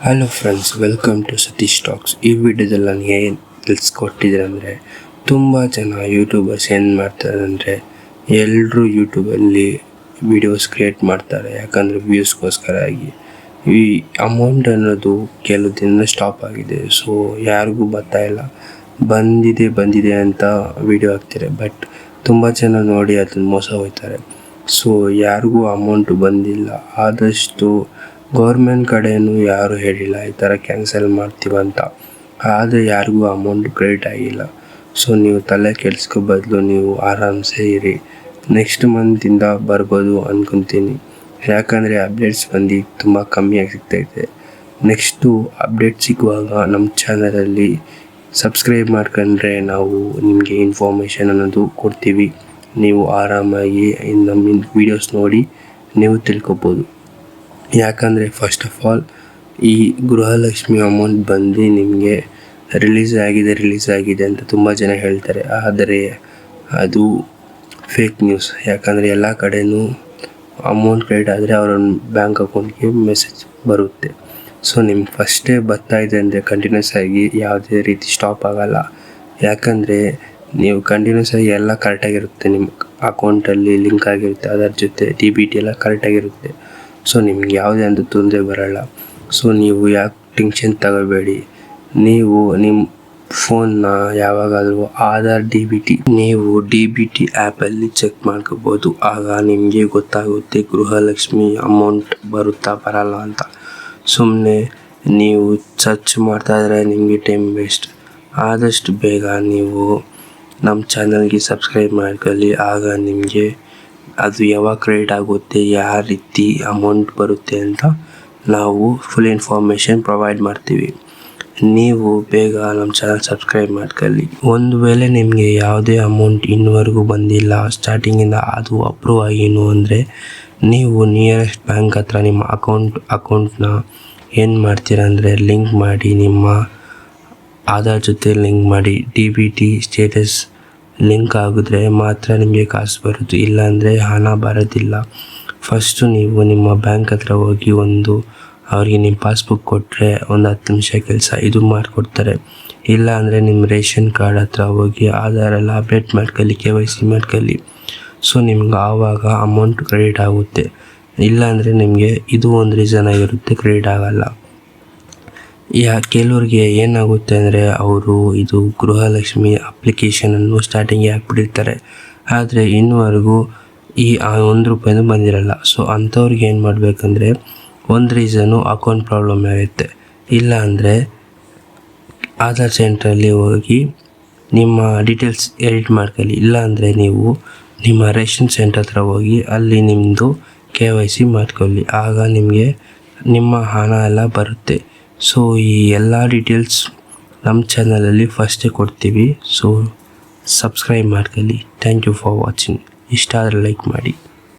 Hello friends, welcome to Satish talks. ಈ ವಿಡಿಯೋದಲ್ಲಿ ನಾನು ಏನು ತಿಳಿಸ್ಕೊಟ್ಟಿದ್ರೆ ಅಂದರೆ, ತುಂಬ ಜನ ಯೂಟ್ಯೂಬರ್ಸ್ ಏನು ಮಾಡ್ತಾರೆ ಅಂದರೆ, ಎಲ್ಲರೂ ಯೂಟ್ಯೂಬಲ್ಲಿ ವಿಡಿಯೋಸ್ ಕ್ರಿಯೇಟ್ ಮಾಡ್ತಾರೆ. ಯಾಕಂದರೆ ವ್ಯೂಸ್ಗೋಸ್ಕರ ಆಗಿ ಈ ಅಮೌಂಟ್ ಅನ್ನೋದು ಕೆಲವು ದಿನ ಸ್ಟಾಪ್ ಆಗಿದೆ. ಸೊ ಯಾರಿಗೂ ಬರ್ತಾಯಿಲ್ಲ. ಬಂದಿದೆ ಅಂತ ವಿಡಿಯೋ ಹಾಕ್ತಾರೆ, ಬಟ್ ತುಂಬ ಜನ ನೋಡಿ ಅದನ್ನು ಮೋಸ ಹೋಗ್ತಾರೆ. ಸೊ ಯಾರಿಗೂ ಅಮೌಂಟು ಬಂದಿಲ್ಲ. ಆದಷ್ಟು ಗೌರ್ಮೆಂಟ್ ಕಡೆಯೂ ಯಾರೂ ಹೇಳಿಲ್ಲ ಈ ಥರ ಕ್ಯಾನ್ಸಲ್ ಮಾಡ್ತೀವಂತ. ಆದರೆ ಯಾರಿಗೂ ಅಮೌಂಟ್ ಕ್ರೆಡಿಟ್ ಆಗಿಲ್ಲ. ಸೊ ನೀವು ತಲೆ ಕೆಡಿಸ್ಕೋ ಬದಲು ನೀವು ಆರಾಮ್ಸೆ ಇರಿ. ನೆಕ್ಸ್ಟ್ ಮಂತಿಂದ ಬರ್ಬೋದು ಅಂದ್ಕೊತೀನಿ. ಯಾಕಂದರೆ ಅಪ್ಡೇಟ್ಸ್ ಬಂದು ತುಂಬ ಕಮ್ಮಿಯಾಗಿ ಸಿಗ್ತೈತೆ. ನೆಕ್ಸ್ಟು ಅಪ್ಡೇಟ್ ಸಿಗುವಾಗ ನಮ್ಮ ಚಾನಲಲ್ಲಿ ಸಬ್ಸ್ಕ್ರೈಬ್ ಮಾಡ್ಕೊಂಡ್ರೆ ನಾವು ನಿಮಗೆ ಇನ್ಫಾರ್ಮೇಷನ್ ಅನ್ನೋದು ಕೊಡ್ತೀವಿ. ನೀವು ಆರಾಮಾಗಿ ನಮ್ಮ ವೀಡಿಯೋಸ್ ನೋಡಿ ನೀವು ತಿಳ್ಕೊಬೋದು. ಯಾಕಂದರೆ ಫಸ್ಟ್ ಆಫ್ ಆಲ್ ಈ ಗೃಹಲಕ್ಷ್ಮಿ ಅಮೌಂಟ್ ಬಂದು ನಿಮಗೆ ರಿಲೀಸ್ ಆಗಿದೆ ಅಂತ ತುಂಬ ಜನ ಹೇಳ್ತಾರೆ. ಆದರೆ ಅದು ಫೇಕ್ ನ್ಯೂಸ್. ಯಾಕಂದರೆ ಎಲ್ಲ ಕಡೆಯೂ ಅಮೌಂಟ್ ಕ್ರೆಡಿಟ್ ಆದರೆ ಅವರ ಬ್ಯಾಂಕ್ ಅಕೌಂಟ್ಗೆ ಮೆಸೇಜ್ ಬರುತ್ತೆ. ಸೊ ನಿಮ್ಗೆ ಫಸ್ಟೇ ಬರ್ತಾಯಿದೆ ಅಂದರೆ ಕಂಟಿನ್ಯೂಸ್ ಆಗಿ ಯಾವುದೇ ರೀತಿ ಸ್ಟಾಪ್ ಆಗೋಲ್ಲ. ಯಾಕಂದರೆ ನೀವು ಕಂಟಿನ್ಯೂಸ್ ಆಗಿ ಎಲ್ಲ ಕರೆಕ್ಟಾಗಿರುತ್ತೆ. ನಿಮ್ಮ ಅಕೌಂಟಲ್ಲಿ ಲಿಂಕ್ ಆಗಿರುತ್ತೆ, ಅದರ ಜೊತೆ DBT ಎಲ್ಲ ಕರೆಕ್ಟಾಗಿರುತ್ತೆ. ಸೊ ನಿಮ್ಗೆ ಯಾವುದೇ ಅಂತ ತೊಂದರೆ ಬರೋಲ್ಲ. ಸೊ ನೀವು ಯಾಕೆ ಟೆನ್ಷನ್ ತಗೋಬೇಡಿ. ನೀವು ನಿಮ್ಮ ಫೋನ್ನ ಯಾವಾಗಾದರೂ ಆಧಾರ್ ನೀವು DBT ಆ್ಯಪಲ್ಲಿ ಚೆಕ್ ಮಾಡ್ಕೋಬೋದು. ಆಗ ನಿಮಗೆ ಗೊತ್ತಾಗುತ್ತೆ ಗೃಹಲಕ್ಷ್ಮಿ ಅಮೌಂಟ್ ಬರುತ್ತಾ ಬರಲ್ಲ ಅಂತ. ಸುಮ್ಮನೆ ನೀವು ಸರ್ಚ್ ಮಾಡ್ತಾಯಿದ್ರೆ ನಿಮಗೆ ಟೈಮ್ ವೇಸ್ಟ್. ಆದಷ್ಟು ಬೇಗ ನೀವು ನಮ್ಮ ಚಾನಲ್ಗೆ ಸಬ್ಸ್ಕ್ರೈಬ್ ಮಾಡ್ಕೊಳ್ಳಿ. ಆಗ ನಿಮಗೆ ಅದು ಯಾವಾಗ ಕ್ರೆಡಿಟ್ ಆಗುತ್ತೆ, ಯಾವ ರೀತಿ ಅಮೌಂಟ್ ಬರುತ್ತೆ ಅಂತ ನಾವು ಫುಲ್ ಇನ್ಫಾರ್ಮೇಷನ್ ಪ್ರೊವೈಡ್ ಮಾಡ್ತೀವಿ. ನೀವು ಬೇಗ ನಮ್ಮ ಚಾನಲ್ ಸಬ್ಸ್ಕ್ರೈಬ್ ಮಾಡ್ಕೊಳ್ಳಿ. ಒಂದು ವೇಳೆ ನಿಮಗೆ ಯಾವುದೇ ಅಮೌಂಟ್ ಇನ್ನುವರೆಗೂ ಬಂದಿಲ್ಲ ಸ್ಟಾರ್ಟಿಂಗಿಂದ, ಅದು ಅಪ್ರೂವ್ ಆಗಿನು ಅಂದರೆ ನೀವು ನಿಯರೆಸ್ಟ್ ಬ್ಯಾಂಕ್ ಹತ್ರ ನಿಮ್ಮ ಅಕೌಂಟ್ನ ಏನು ಮಾಡ್ತೀರಾ ಅಂದರೆ ಲಿಂಕ್ ಮಾಡಿ, ನಿಮ್ಮ ಆಧಾರ್ ಜೊತೆ ಲಿಂಕ್ ಮಾಡಿ. DBT ಸ್ಟೇಟಸ್ ಲಿಂಕ್ ಆಗಿದ್ರೆ ಮಾತ್ರ ನಿಮಗೆ ಕಾಸು ಬರುತ್ತೆ, ಇಲ್ಲಾಂದರೆ ಹಣ ಬರೋದಿಲ್ಲ. ಫಸ್ಟು ನೀವು ನಿಮ್ಮ ಬ್ಯಾಂಕ್ ಹತ್ರ ಹೋಗಿ ಅವ್ರಿಗೆ ನಿಮ್ಮ ಪಾಸ್ಬುಕ್ ಕೊಟ್ಟರೆ ಒಂದು 10 ನಿಮಿಷ ಕೆಲಸ ಇದು ಮಾಡಿಕೊಡ್ತಾರೆ. ಇಲ್ಲ ಅಂದರೆ ನಿಮ್ಮ ರೇಷನ್ ಕಾರ್ಡ್ ಹತ್ರ ಹೋಗಿ ಆಧಾರೆಲ್ಲ ಅಪ್ಡೇಟ್ ಮಾಡ್ಕೊಳ್ಳಿ, KYC ಮಾಡ್ಕೊಳ್ಳಿ. ಸೊ ನಿಮ್ಗೆ ಆವಾಗ ಅಮೌಂಟ್ ಕ್ರೆಡಿಟ್ ಆಗುತ್ತೆ. ಇಲ್ಲಾಂದರೆ ನಿಮಗೆ ಇದು ಒಂದು ರೀಸನ್ ಆಗಿರುತ್ತೆ, ಕ್ರೆಡಿಟ್ ಆಗೋಲ್ಲ. ಕೆಲವ್ರಿಗೆ ಏನಾಗುತ್ತೆ ಅಂದರೆ ಅವರು ಇದು ಗೃಹಲಕ್ಷ್ಮಿ ಅಪ್ಲಿಕೇಶನನ್ನು ಸ್ಟಾರ್ಟಿಂಗಿಗೆ ಹಾಕ್ಬಿಟ್ಟಿರ್ತಾರೆ, ಆದರೆ ಇನ್ನುವರೆಗೂ ಈ ₹1 ಬಂದಿರಲ್ಲ. ಸೊ ಅಂಥವ್ರಿಗೆ ಏನು ಮಾಡಬೇಕಂದ್ರೆ, ಒಂದು ರೀಸನು ಅಕೌಂಟ್ ಪ್ರಾಬ್ಲಮ್ ಆಗುತ್ತೆ. ಇಲ್ಲ ಅಂದರೆ ಆಧಾರ್ ಸೆಂಟ್ರಲ್ಲಿ ಹೋಗಿ ನಿಮ್ಮ ಡೀಟೇಲ್ಸ್ ಎಡಿಟ್ ಮಾಡ್ಕೊಳ್ಳಿ. ಇಲ್ಲಾಂದರೆ ನೀವು ನಿಮ್ಮ ರೇಷನ್ ಸೆಂಟರ್ ಹತ್ರ ಹೋಗಿ ಅಲ್ಲಿ ನಿಮ್ಮದು KYC ಮಾಡ್ಕೊಳ್ಳಿ. ಆಗ ನಿಮಗೆ ನಿಮ್ಮ ಹಣ ಎಲ್ಲ ಬರುತ್ತೆ. ಸೊ ಈ ಎಲ್ಲ ಡೀಟೇಲ್ಸ್ ನಮ್ಮ ಚಾನಲಲ್ಲಿ ಫಸ್ಟೇ ಕೊಡ್ತೀವಿ. ಸೊ ಸಬ್ಸ್ಕ್ರೈಬ್ ಮಾಡ್ಕೊಳ್ಳಿ. Thank you for watching. ಇಷ್ಟ ಆದರೆ ಲೈಕ್ ಮಾಡಿ.